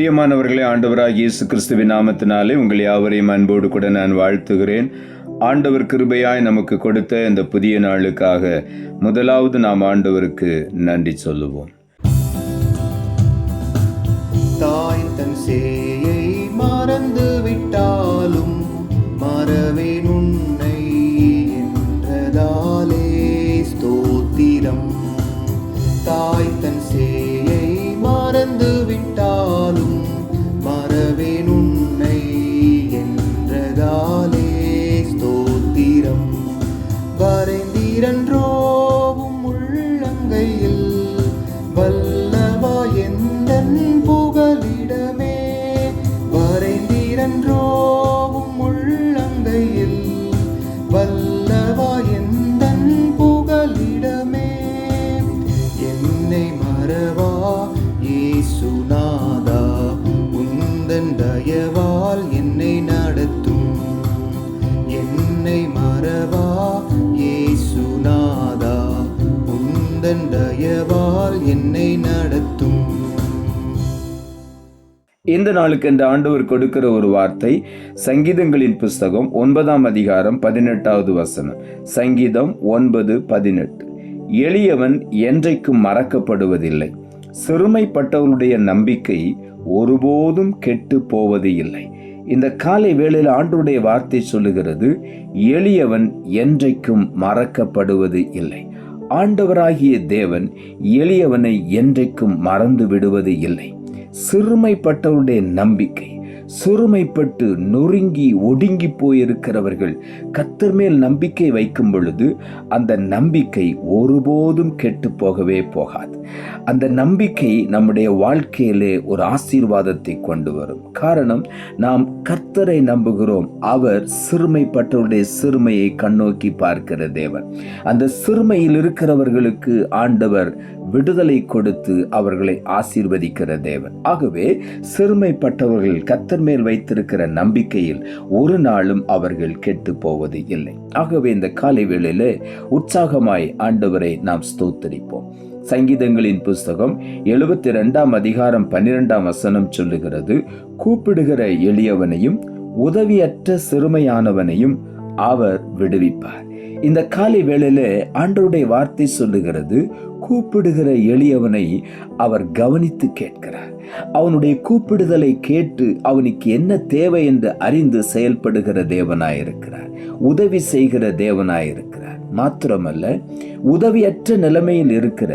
பிரியமானவர்களே, ஆண்டவராகிய இயேசு கிறிஸ்துவின் நாமத்தினாலே உங்கள் யாவரையும் அன்போடு கூட நான் வாழ்த்துகிறேன். ஆண்டவர் கிருபையாய் நமக்கு கொடுத்த இந்த புதிய நாளுக்காக முதலாவது நாம் ஆண்டவருக்கு நன்றி சொல்லுவோம். தாய் தன் சேயை மறந்து விட்டாலும் மறவேன் உன்னை என்றதாலே ஸ்தோத்திரம். தாய் தன் சேயை மறந்து விட்டாலும் மறவேன் உன்னை என்றதாலே ஸ்தோத்திரம். வரைந்திரன்றோவும் உள்ளங்கையில் வல்லவா எந்தன் புகலிடமே. வரைந்திரன்றோவும் உள்ளங்கையில் வல்லவா எந்தன் புகலிடமே. என்னை மறவா இயேசுநாதா, உந்தன் தயவால் என்னை நடத்தும். என்னை மறவா இயேசுநாதா, உந்தன் தயவால் என்னை நடத்தும். இந்த நாளுக்கு இந்த ஆண்டவர் கொடுக்கிற ஒரு வார்த்தை சங்கீதங்களின் புஸ்தகம் 9ஆம் அதிகாரம் 18வது வசனம். சங்கீதம் 9:18. எளியவன் என்றைக்கும் மறக்கப்படுவதில்லை, சிறுமைப்பட்டவர்களுடைய நம்பிக்கை ஒருபோதும் கெட்டு போவது இல்லை. இந்த காலை வேளையில் ஆண்டவருடைய வார்த்தை சொல்லுகிறது, எளியவன் என்றைக்கும் மறக்கப்படுவது இல்லை. ஆண்டவராகிய தேவன் எளியவனை என்றைக்கும் மறந்து விடுவது இல்லை. சிறுமைப்பட்டவருடைய நம்பிக்கை, சிறுமைப்பட்டு நொறுங்கி ஒடுங்கி போயிருக்கிறவர்கள் கர்த்தர் மேல் நம்பிக்கை வைக்கும் பொழுது அந்த நம்பிக்கை ஒருபோதும் கெட்டு போகவே போகாது. அந்த நம்பிக்கை நம்முடைய வாழ்க்கையிலே ஒரு ஆசீர்வாதத்தை கொண்டு வரும். காரணம், நாம் கர்த்தரை நம்புகிறோம். அவர் சிறுமைப்பட்டவருடைய சிறுமையை கண்ணோக்கி பார்க்கிற தேவன். அந்த சிறுமையில் இருக்கிறவர்களுக்கு ஆண்டவர் விடுதலை கொடுத்து அவர்களை ஆசீர்வதிக்கிற தேவன். ஆகவே சிறுமைப்பட்டவர்கள் கர்த்தர் மேல் வைத்திருக்கிற நம்பிக்கையில் ஒரு நாளும் அவர்கள் கெட்டு போவது இல்லை. ஆகவே இந்த காலை வேளையிலே உற்சாகமாய் ஆண்டவரை நாம் ஸ்தோத்தரிப்போம். சங்கீதங்களின் புஸ்தகம் 72ஆம் அதிகாரம் 12ஆம் வசனம் சொல்லுகிறது, கூப்பிடுகிற எளியவனையும் உதவியற்ற சிறுமையானவனையும் அவர் விடுவிப்பார். இந்த காலை வேளையில ஆண்டவருடைய வார்த்தை சொல்லுகிறது, கூப்பிடுகிற எளியவனை அவர் கவனித்து கேட்கிறார். அவனுடைய கூப்பிடுதலை கேட்டு அவனுக்கு என்ன தேவை என்று அறிந்து செயல்படுகிற தேவனாயிருக்கிறார். உதவி செய்கிற தேவனாயிருக்கிறார். மாத்திரமல்ல, உதவியற்ற நிலைமையில் இருக்கிற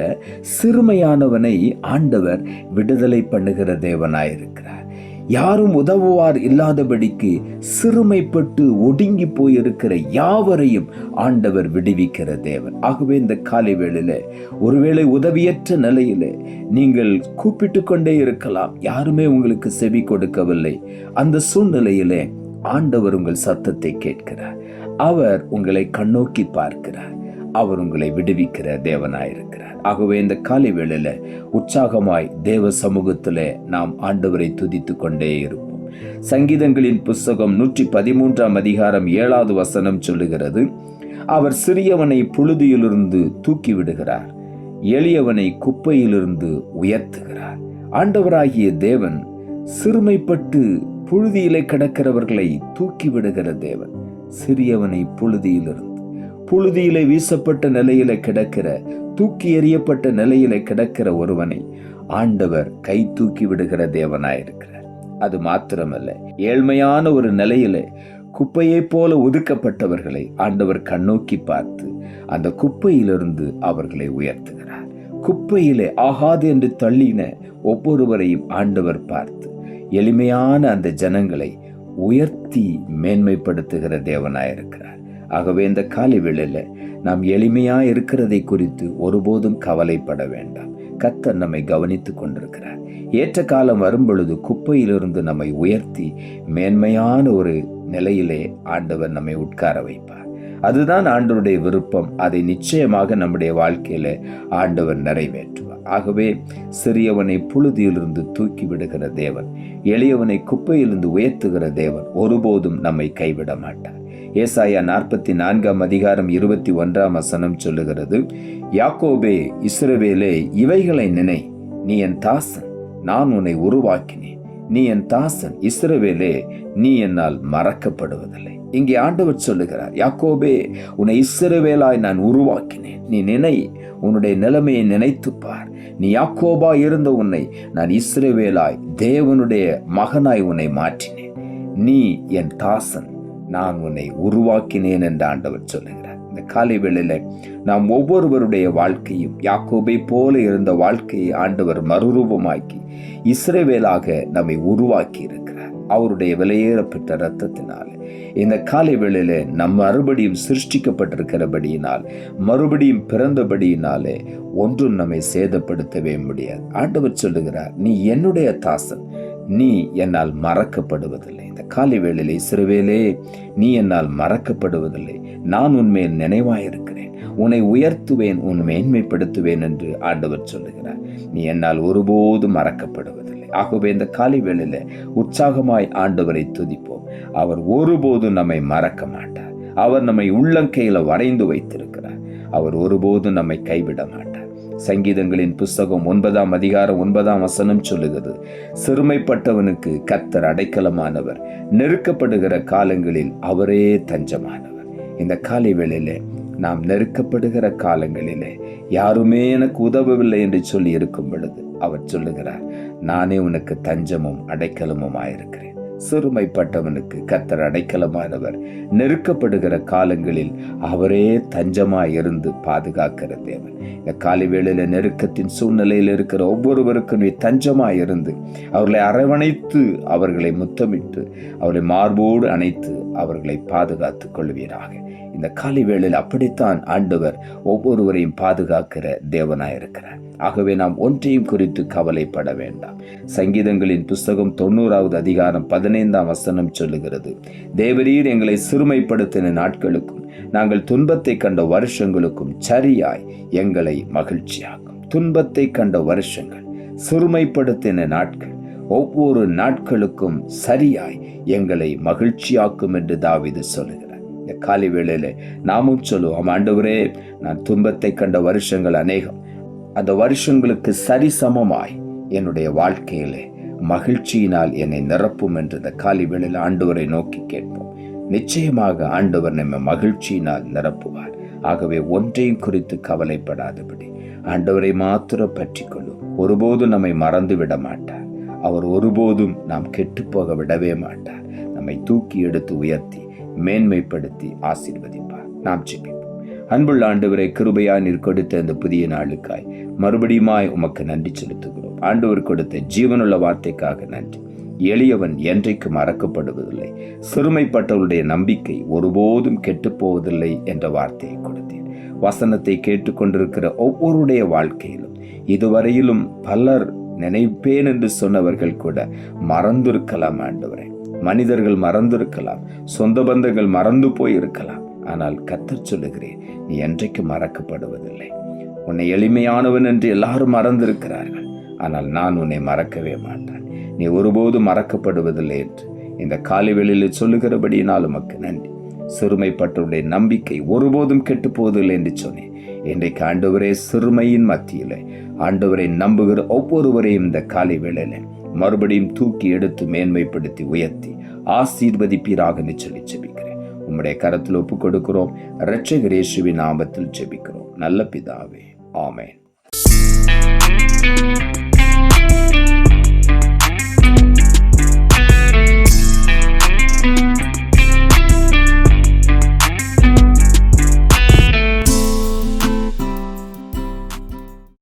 சிறுமையானவனை ஆண்டவர் விடுதலை பண்ணுகிற தேவனாயிருக்கிறார். யாரும் உதவுவார் இல்லாதபடிக்கு சிறுமைப்பட்டு ஒடுங்கி போயிருக்கிற யாவரையும் ஆண்டவர் விடுவிக்கிற தேவன். ஆகவே இந்த காலை வேளையில ஒருவேளை உதவியற்ற நிலையில நீங்கள் கூப்பிட்டு கொண்டே இருக்கலாம், யாருமே உங்களுக்கு செவி கொடுக்கவில்லை. அந்த சூழ்நிலையிலே ஆண்டவர் உங்கள் சத்தத்தை கேட்கிறார். அவர் உங்களை கண்ணோக்கி பார்க்கிறார். அவர் உங்களை விடுவிக்கிற தேவனாயிருக்கிறார். ஆகவே இந்த காலை வேளையில உற்சாகமாய் தேவ சமூகத்திலே நாம் ஆண்டவரை துதித்து கொண்டே இருப்போம். சங்கீதங்களின் புஸ்தகம் 113ஆம் அதிகாரம் 7வது வசனம் சொல்லுகிறது, அவர் சிறியவனை புழுதியிலிருந்து தூக்கி விடுகிறார், எளியவனை குப்பையிலிருந்து உயர்த்துகிறார். ஆண்டவராகிய தேவன் சிறுமைப்பட்டு புழுதியிலே கிடக்கிறவர்களை தூக்கி விடுகிற தேவன். சிறியவனை புழுதியிலே வீசப்பட்ட நிலையில கிடக்கிற, தூக்கி எறியப்பட்ட நிலையில கிடக்கிற ஒருவனை ஆண்டவர் கை தூக்கி விடுகிற தேவனாயிருக்கிறார். அது மாத்திரமல்ல, ஏழ்மையான ஒரு நிலையில குப்பையை போல ஒதுக்கப்பட்டவர்களை ஆண்டவர் கண்ணோக்கி பார்த்து அந்த குப்பையிலிருந்து அவர்களை உயர்த்துகிறார். குப்பையிலே ஆகாது என்று தள்ளின ஒவ்வொருவரையும் ஆண்டவர் பார்த்து எளிமையான அந்த ஜனங்களை உயர்த்தி மேன்மைப்படுத்துகிற தேவனாயிருக்கிறார். ஆகவே இந்த காலை வேளையில நாம் எளிமையா இருக்கிறதை குறித்து ஒருபோதும் கவலைப்பட வேண்டாம். கர்த்தர் நம்மை கவனித்துக் கொண்டிருக்கிறார். ஏற்ற காலம் வரும் பொழுது குப்பையிலிருந்து நம்மை உயர்த்தி மேன்மையான ஒரு நிலையிலே ஆண்டவர் நம்மை உட்கார வைப்பார். அதுதான் ஆண்டவருடைய விருப்பம். அதை நிச்சயமாக நம்முடைய வாழ்க்கையில ஆண்டவர் நிறைவேற்றுவார். ஆகவே சிறியவனை புழுதியிலிருந்து தூக்கி விடுகிற தேவன், எளியவனை குப்பையிலிருந்து உயர்த்துகிற தேவன் ஒருபோதும் நம்மை கைவிட மாட்டார். ஏசாயா 44ஆம் அதிகாரம் 21ஆம் வசனம் சொல்லுகிறது, யாக்கோபே, இஸ்ரவேலே, இவைகளை நினை, நீ என் தாசன், நான் உன்னை உருவாக்கினேன், நீ என் தாசன் இஸ்ரவேலே, நீ என்னால் மறக்கப்படுவதில்லை. இங்கே ஆண்டவர் சொல்லுகிறார், யாக்கோபே, உன்னை இஸ்ரவேலாய் நான் உருவாக்கினேன். நீ நினை, உன்னுடைய நிலைமையை நினைத்துப்பார். நீ யாக்கோபா இருந்த உன்னை நான் இஸ்ரவேலாய், தேவனுடைய மகனாய் உன்னை மாற்றினேன். நீ என் தாசன், நான் உன்னை உருவாக்கினேன் என்று ஆண்டவர் சொல்லுகிறார். இந்த காலை வேளையில நாம் ஒவ்வொருவருடைய வாழ்க்கையும் யாக்கோபை போல இருந்த வாழ்க்கையை ஆண்டவர் மறுரூபமாக்கி இஸ்ரவேலாக நம்மை உருவாக்கி இருக்கிறார். அவருடைய விலையேறப்பட்ட இரத்தத்தினால இந்த காலை வேளையில நம் மறுபடியும் சிருஷ்டிக்கப்பட்டிருக்கிறபடியினால், மறுபடியும் பிறந்தபடியினாலே ஒன்றும் நம்மை சேதப்படுத்தவே முடியாது. ஆண்டவர் சொல்லுகிறார், நீ என்னுடைய தாசன், நீ என்னால் மறக்கப்படுவதில்லை. இந்த காலை வேளையிலே இஸ்ரவேலே, நீ என்னால் மறக்கப்படுவதில்லை. நான் உன்மேல் நினைவாயிருக்கிறேன், உன்னை உயர்த்துவேன், உன் மேன்மைப்படுத்துவேன் என்று ஆண்டவர் சொல்லுகிறார். நீ என்னால் ஒருபோதும் மறக்கப்படுவதில்லை. ஆகவே இந்த காலை வேளையில உற்சாகமாய் ஆண்டவரை துதிப்போம். அவர் ஒருபோதும் நம்மை மறக்க மாட்டார். அவர் நம்மை உள்ளங்கையில வரைந்து வைத்திருக்கிறார். அவர் ஒருபோதும் நம்மை கைவிட மாட்டார். சங்கீதங்களின் புஸ்தகம் 9ஆம் அதிகாரம் 9ஆம் வசனம் சொல்லுகிறது, சிறுமைப்பட்டவனுக்கு கர்த்தர் அடைக்கலமானவர், நெருக்கப்படுகிற காலங்களில் அவரே தஞ்சமானவர். இந்த காலை வேளையிலே நாம் நெருக்கப்படுகிற காலங்களிலே யாருமே எனக்கு உதவவில்லை என்று சொல்லி இருக்கும் பொழுது அவர் சொல்லுகிறார், நானே உனக்கு தஞ்சமும் அடைக்கலமும் ஆயிருக்கிறேன். சிறுமைப்பட்டவனுக்கு கர்த்தர் அடைக்கலமானவர், நெருக்கப்படுகிற காலங்களில் அவரே தஞ்சமாய் இருந்து பாதுகாக்கிற தேவன். இந்த காலை வேளையில நெருக்கத்தின் சூழ்நிலையில் இருக்கிற ஒவ்வொருவருக்கும் நீ தஞ்சமாய் இருந்து அவர்களை அரவணைத்து, அவர்களை முத்தமிட்டு, அவர்களை மார்போடு அணைத்து அவர்களை பாதுகாத்துக் கொள்வீராக. இந்த காலை வேளையில் அப்படித்தான் ஆண்டவர் ஒவ்வொருவரையும் பாதுகாக்கிற தேவனாயிருக்கிறார். ஆகவே நாம் ஒன்றையும் குறித்து கவலைப்பட வேண்டாம். சங்கீதங்களின் புஸ்தகம் 90ஆவது அதிகாரம் 15ஆம் வசனம் சொல்லுகிறது, தேவரீர் எங்களை சிறுமைப்படுத்தின நாட்களுக்கும் நாங்கள் துன்பத்தை கண்ட வருஷங்களுக்கும் சரியாய் எங்களை மகிழ்ச்சியாக்கும். துன்பத்தை கண்ட வருஷங்கள், சிறுமைப்படுத்தின நாட்கள், ஒவ்வொரு நாட்களுக்கும் சரியாய் எங்களை மகிழ்ச்சியாக்கும் என்று தாவீது சொல்லுகிறார். இந்த காலை வேளையில நாமும் சொல்லுவோம், ஆண்டவரே, நான் துன்பத்தை கண்ட வருஷங்கள் அநேகம், அந்த வருஷங்களுக்கு சரிசமமாய் என்னுடைய வாழ்க்கையிலே மகிழ்ச்சியினால் என்னை நிரப்பும் என்று இந்த காலை வேளையில் ஆண்டவரை நோக்கி கேட்போம். நிச்சயமாக ஆண்டவர் நம்மை மகிழ்ச்சியினால் நிரப்புவார். ஆகவே ஒன்றையும் குறித்து கவலைப்படாதபடி ஆண்டவரை மாத்திரம் பற்றி கொள்ளும். ஒருபோதும் நம்மை மறந்து விட மாட்டார். அவர் ஒருபோதும் நாம் கெட்டுப்போக விடவே மாட்டார். நம்மை தூக்கி எடுத்து உயர்த்தி மேன்மைப்படுத்தி ஆசீர்வதிப்பார். நாம் ஜெபிப்போம். அன்புள்ள ஆண்டவரை, கிருபையாய் நீர் கொடுத்த இந்த புதிய நாளுக்காய் மறுபடியுமாய் உமக்கு நன்றி செலுத்துகிறோம். ஆண்டவர் கொடுத்த ஜீவனுள்ள வார்த்தைக்காக நன்றி. எளியவன் என்றைக்கு மறக்கப்படுவதில்லை, சிறுமைப்பட்டவருடைய நம்பிக்கை ஒருபோதும் கெட்டுப்போவதில்லை என்ற வார்த்தையை கொடுத்தேன். வசனத்தை கேட்டுக்கொண்டிருக்கிற ஒவ்வொருடைய வாழ்க்கையிலும் இதுவரையிலும் பலர் நினைப்பேன் என்று சொன்னவர்கள் கூட மறந்திருக்கலாம். ஆண்டவரே, மனிதர்கள் மறந்திருக்கலாம், சொந்த பந்தங்கள் மறந்து போயிருக்கலாம். ஆனால் கர்த்தர் சொல்லுகிறேன், நீ என்றைக்கு மறக்கப்படுவதில்லை. உன்னை எளிமையானவன் என்று எல்லாரும் மறந்திருக்கிறார்கள், ஆனால் நான் உன்னை மறக்கவே மாட்டேன். நீ ஒருபோதும் மறக்கப்படுவதில்லை என்று இந்த காலை வேளையில் சொல்லுகிறபடியினால் உமக்கு நன்றி. சிறுமைப்பட்டவருடைய நம்பிக்கை ஒருபோதும் கெட்டு போவதில்லை என்று சொன்னேன். இன்றைக்கு ஆண்டவரே, சிறுமையின் மத்தியிலே ஆண்டவரை நம்புகிற ஒவ்வொருவரையும் இந்த காலை வேளையில மறுபடியும் தூக்கி எடுத்து மேன்மைப்படுத்தி உயர்த்தி ஆசீர்வதிப்பீராக சொல்லி ஜெபிக்கிறேன். உம்முடைய கரத்தில் ஒப்புக் கொடுக்கிறோம். இரட்சகர் இயேசுவின் நாமத்தில் ஜெபிக்கிறோம் நல்ல பிதாவே, ஆமென்.